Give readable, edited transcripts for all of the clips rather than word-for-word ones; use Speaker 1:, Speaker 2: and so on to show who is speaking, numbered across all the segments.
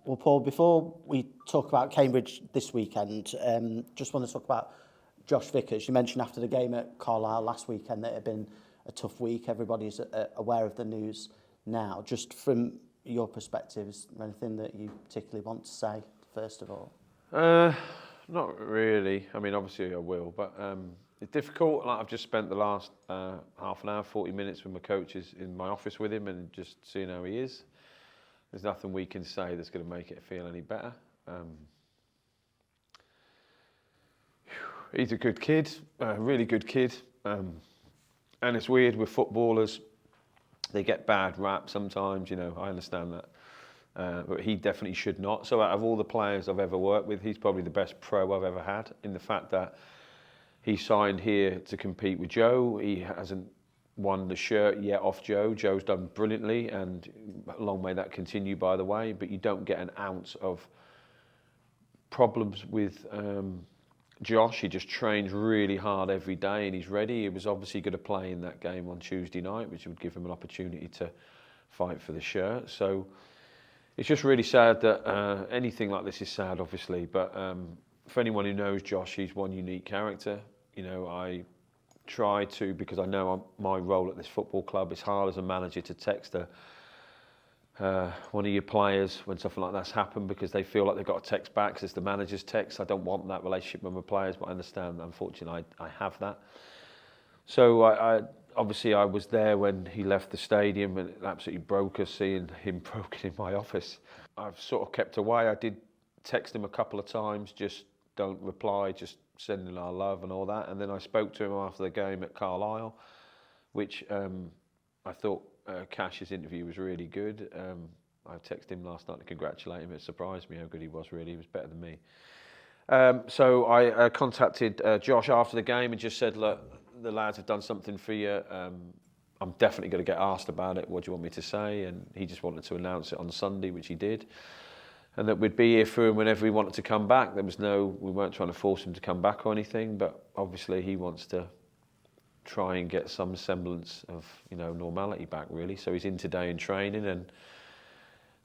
Speaker 1: Well, Paul, before we talk about Cambridge this weekend, just want to talk about Josh Vickers. You mentioned after the game at Carlisle last weekend that it had been a tough week. Everybody's aware of the news now. Just from your perspective, is there anything that you particularly want to say, first of all?
Speaker 2: Not really. I mean, obviously I will, but it's difficult. Like, I've just spent the last half an hour, 40 minutes with my coaches in my office with him and just seeing how he is. There's nothing we can say that's going to make it feel any better. He's a good kid, a really good kid. And it's weird with footballers, they get bad rap sometimes, you know, I understand that. But he definitely should not. So out of all the players I've ever worked with, he's probably the best pro I've ever had, in the fact that he signed here to compete with Joe. He hasn't won the shirt yet off Joe. Joe's done brilliantly, and long may that continue, by the way. But you don't get an ounce of problems with Josh. He just trains really hard every day and he's ready. He was obviously going to play in that game on Tuesday night, which would give him an opportunity to fight for the shirt. So it's just really sad that anything like this is sad, obviously. But for anyone who knows Josh, he's one unique character. You know, I try to, because I know my role at this football club, it's hard as a manager to text one of your players when something like that's happened, because they feel like they've got a text back because it's the manager's text. I don't want that relationship with my players, but I understand, unfortunately, I have that. So obviously I was there when he left the stadium, and it absolutely broke us seeing him broken in my office. I've sort of kept away. I did text him a couple of times, just don't reply, just sending our love and all that. And then I spoke to him after the game at Carlisle, which I thought Cash's interview was really good. I texted him last night to congratulate him. It surprised me how good he was, really. He was better than me. So I contacted Josh after the game and just said, look, the lads have done something for you. I'm definitely going to get asked about it. What do you want me to say? And he just wanted to announce it on Sunday, which he did. And that we'd be here for him whenever he wanted to come back. We weren't trying to force him to come back or anything, but obviously he wants to try and get some semblance of, you know, normality back, really. So he's in today in training, and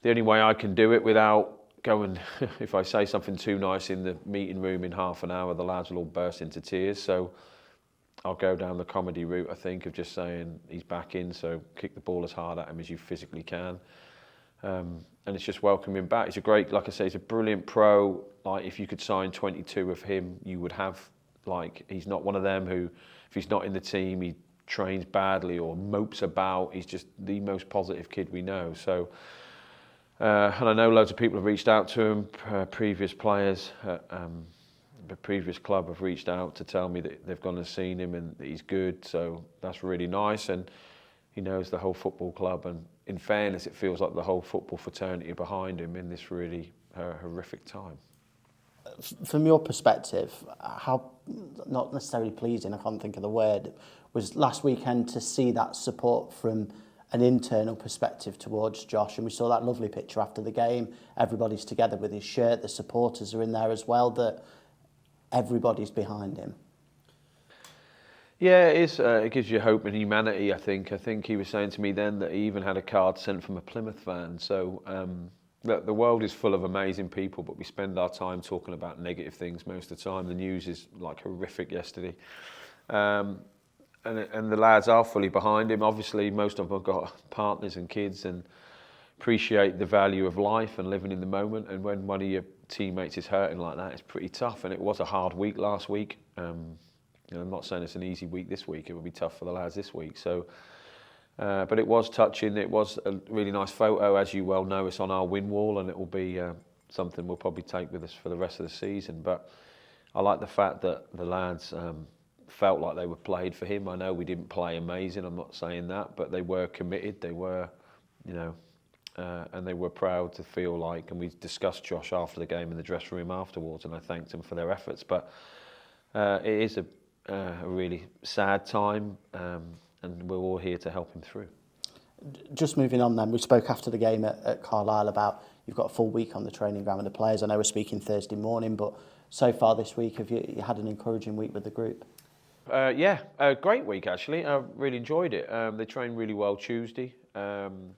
Speaker 2: the only way I can do it without going, if I say something too nice in the meeting room in half an hour, the lads will all burst into tears. So I'll go down the comedy route, I think, of just saying he's back in, so kick the ball as hard at him as you physically can. And it's just welcoming him back. He's a great, like I say, he's a brilliant pro. Like, if you could sign 22 of him, you would have, like, he's not one of them who, if he's not in the team, he trains badly or mopes about. He's just the most positive kid we know. So, and I know loads of people have reached out to him, previous players at the previous club have reached out to tell me that they've gone and seen him and that he's good. So that's really nice. And he knows the whole football club, and in fairness, it feels like the whole football fraternity are behind him in this really horrific time.
Speaker 1: From your perspective, how, not necessarily pleasing, I can't think of the word, was last weekend to see that support from an internal perspective towards Josh? And we saw that lovely picture after the game. Everybody's together with his shirt, the supporters are in there as well, that everybody's behind him.
Speaker 2: Yeah, it is. It gives you hope and humanity, I think. I think he was saying to me then that he even had a card sent from a Plymouth fan. So the world is full of amazing people, but we spend our time talking about negative things most of the time. The news is like horrific yesterday. And the lads are fully behind him. Obviously, most of them have got partners and kids and appreciate the value of life and living in the moment. And when one of your teammates is hurting like that, it's pretty tough. And it was a hard week last week. You know, I'm not saying it's an easy week this week. It will be tough for the lads this week. So, but it was touching. It was a really nice photo, as you well know. It's on our win wall, and it will be something we'll probably take with us for the rest of the season. But I like the fact that the lads felt like they were played for him. I know we didn't play amazing. I'm not saying that, but they were committed. They were, you know, and they were proud to feel like. And we discussed Josh after the game in the dressing room afterwards, and I thanked them for their efforts. But it is a really sad time, and we're all here to help him through.
Speaker 1: Just moving on then, we spoke after the game at Carlisle about you've got a full week on the training ground with the players. I know we're speaking Thursday morning, but so far this week, have you had an encouraging week with the group?
Speaker 2: Yeah, a great week actually. I really enjoyed it. They trained really well Tuesday, trained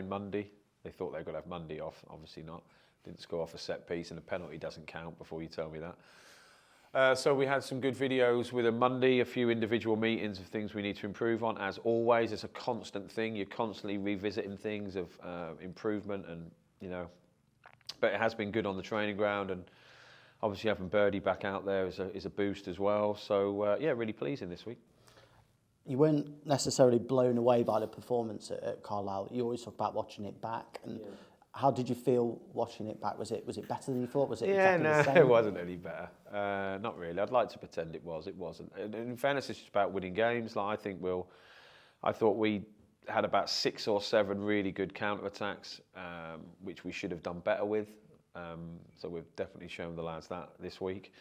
Speaker 2: Monday, They thought they were going to have Monday off. Obviously not. Didn't score off a set piece, and a penalty doesn't count before you tell me that. So we had some good videos with a Monday, a few individual meetings of things we need to improve on. As always, it's a constant thing. You're constantly revisiting things of improvement, and but it has been good on the training ground, and obviously having Birdie back out there is a boost as well. So yeah, really pleasing this week.
Speaker 1: You weren't necessarily blown away by the performance at Carlisle. You always talk about watching it back, and how did you feel watching it back? Was it better than you thought? Was it exactly the same?
Speaker 2: It wasn't any better. Not really. I'd like to pretend it was. It wasn't. And in fairness, it's just about winning games. Like I thought we had about 6 or 7 really good counter-attacks, which we should have done better with. So we've definitely shown the lads that this week.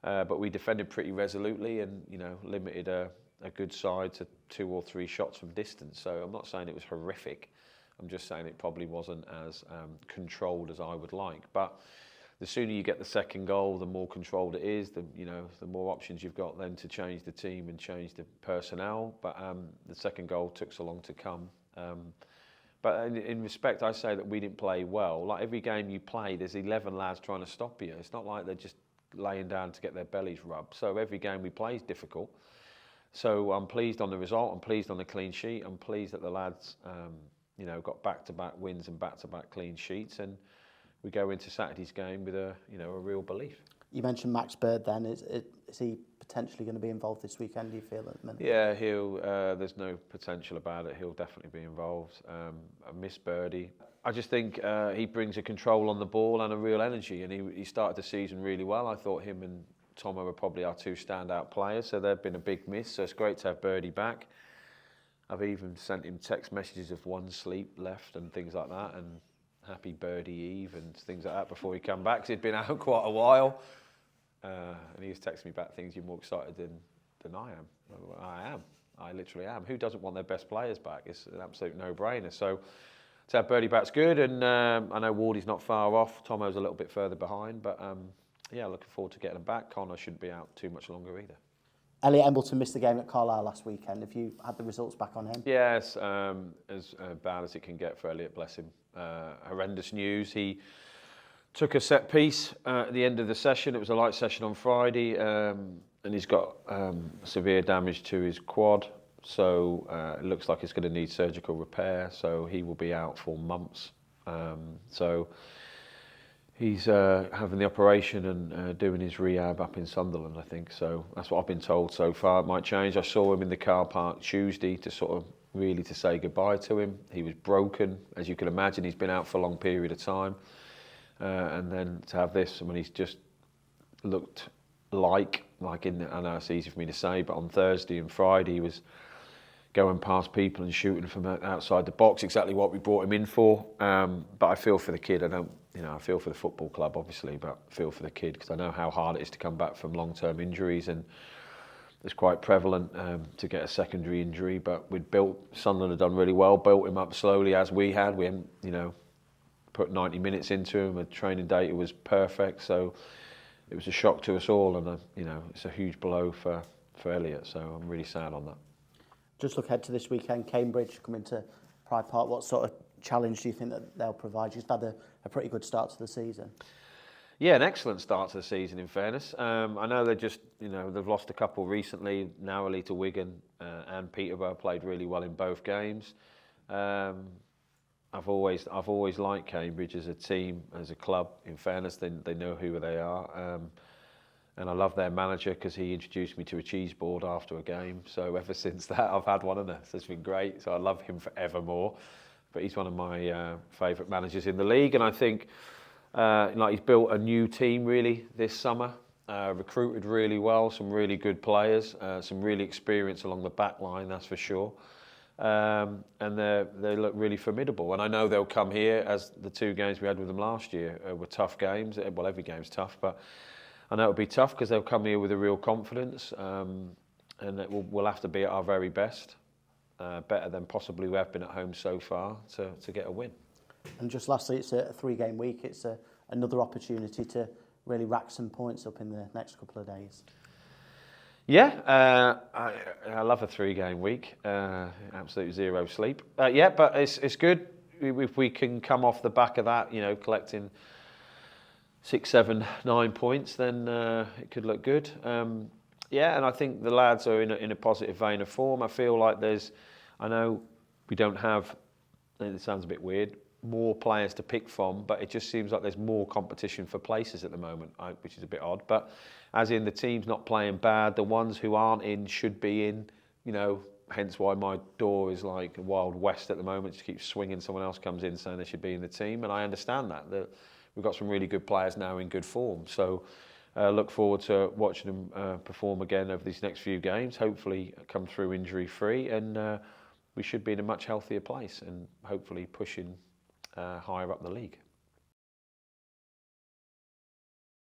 Speaker 2: But we defended pretty resolutely, and limited a good side to 2 or 3 shots from distance. So I'm not saying it was horrific. I'm just saying it probably wasn't as controlled as I would like. But the sooner you get the second goal, the more controlled it is. The more options you've got then to change the team and change the personnel. But the second goal took so long to come. But in respect, I say that we didn't play well. Like every game you play, there's 11 lads trying to stop you. It's not like they're just laying down to get their bellies rubbed. So every game we play is difficult. So I'm pleased on the result. I'm pleased on the clean sheet. I'm pleased that the lads, got back-to-back wins and back-to-back clean sheets, and we go into Saturday's game with a real belief.
Speaker 1: You mentioned Max Bird. Then is he potentially going to be involved this weekend? Do you feel at the minute?
Speaker 2: Yeah, there's no potential about it. He'll definitely be involved. I miss Birdie. I just think he brings a control on the ball and a real energy, and he started the season really well. I thought him and Tomo were probably our 2 standout players, so they've been a big miss. So it's great to have Birdie back. I've even sent him text messages of 1 sleep left and things like that, and happy Birdie Eve and things like that before he came back, because he'd been out quite a while. And he was texting me back things, you're more excited than I am. I am. I literally am. Who doesn't want their best players back? It's an absolute no-brainer. So to have Birdie back's good, and I know Wardy's not far off. Tomo's a little bit further behind, but looking forward to getting him back. Connor shouldn't be out too much longer either.
Speaker 1: Elliot Embleton missed the game at Carlisle last weekend. Have you had the results back on him?
Speaker 2: Yes, as bad as it can get for Elliot Blessing. Horrendous news. He took a set piece at the end of the session. It was a light session on Friday, and he's got severe damage to his quad. So it looks like it's going to need surgical repair. So he will be out for months. So he's having the operation and doing his rehab up in Sunderland, I think. So that's what I've been told so far. It might change. I saw him in the car park Tuesday to sort of really to say goodbye to him. He was broken. As you can imagine, he's been out for a long period of time. And then to have this, I mean, he's just looked like I know it's easy for me to say, but on Thursday and Friday he was going past people and shooting from outside the box, exactly what we brought him in for. But I feel for the kid. I feel for the football club, obviously, but I feel for the kid because I know how hard it is to come back from long-term injuries, and it's quite prevalent to get a secondary injury. But Sunderland had done really well, built him up slowly as we had. We hadn't, put 90 minutes into him. The training data was perfect, so it was a shock to us all, and it's a huge blow for Elliot. So I'm really sad on that.
Speaker 1: Just look ahead to this weekend. Cambridge coming to Pride Park. What sort of challenge do you think that they'll provide? You've had a pretty good start to the season.
Speaker 2: Yeah, an excellent start to the season, in fairness. I know they've lost a couple recently, narrowly to Wigan, and Peterborough played really well in both games. I've always liked Cambridge as a team, as a club. In fairness, they know who they are. And I love their manager because he introduced me to a cheese board after a game. So ever since that, I've had one, and it's been great. So I love him forevermore. But he's one of my favourite managers in the league, and I think he's built a new team really this summer. Recruited really well, some really good players, some really experience along the back line, that's for sure. And they look really formidable. And I know they'll come here, as the 2 games we had with them last year were tough games. Well, every game's tough, but I know it'll be tough because they'll come here with a real confidence, and we'll have to be at our very best, better than possibly we have been at home so far to get a win. And
Speaker 1: just lastly, it's a 3-game week. It's another opportunity to really rack some points up in the next couple of days.
Speaker 2: Yeah, I love a 3-game week. Absolute zero sleep. But it's good. if we can come off the back of that, you know, collecting 6, 7, 9 points, then it could look good. Yeah, and I think the lads are in a positive vein of form. I feel like I know we don't have, and it sounds a bit weird, more players to pick from, but it just seems like there's more competition for places at the moment, which is a bit odd. But as in, the team's not playing bad. The ones who aren't in should be in, you know, hence why my door is like a Wild West at the moment. Just keeps swinging, someone else comes in saying they should be in the team, and I understand that. We've got some really good players now in good form. So look forward to watching them perform again over these next few games, hopefully come through injury-free, and we should be in a much healthier place and hopefully pushing higher up the league.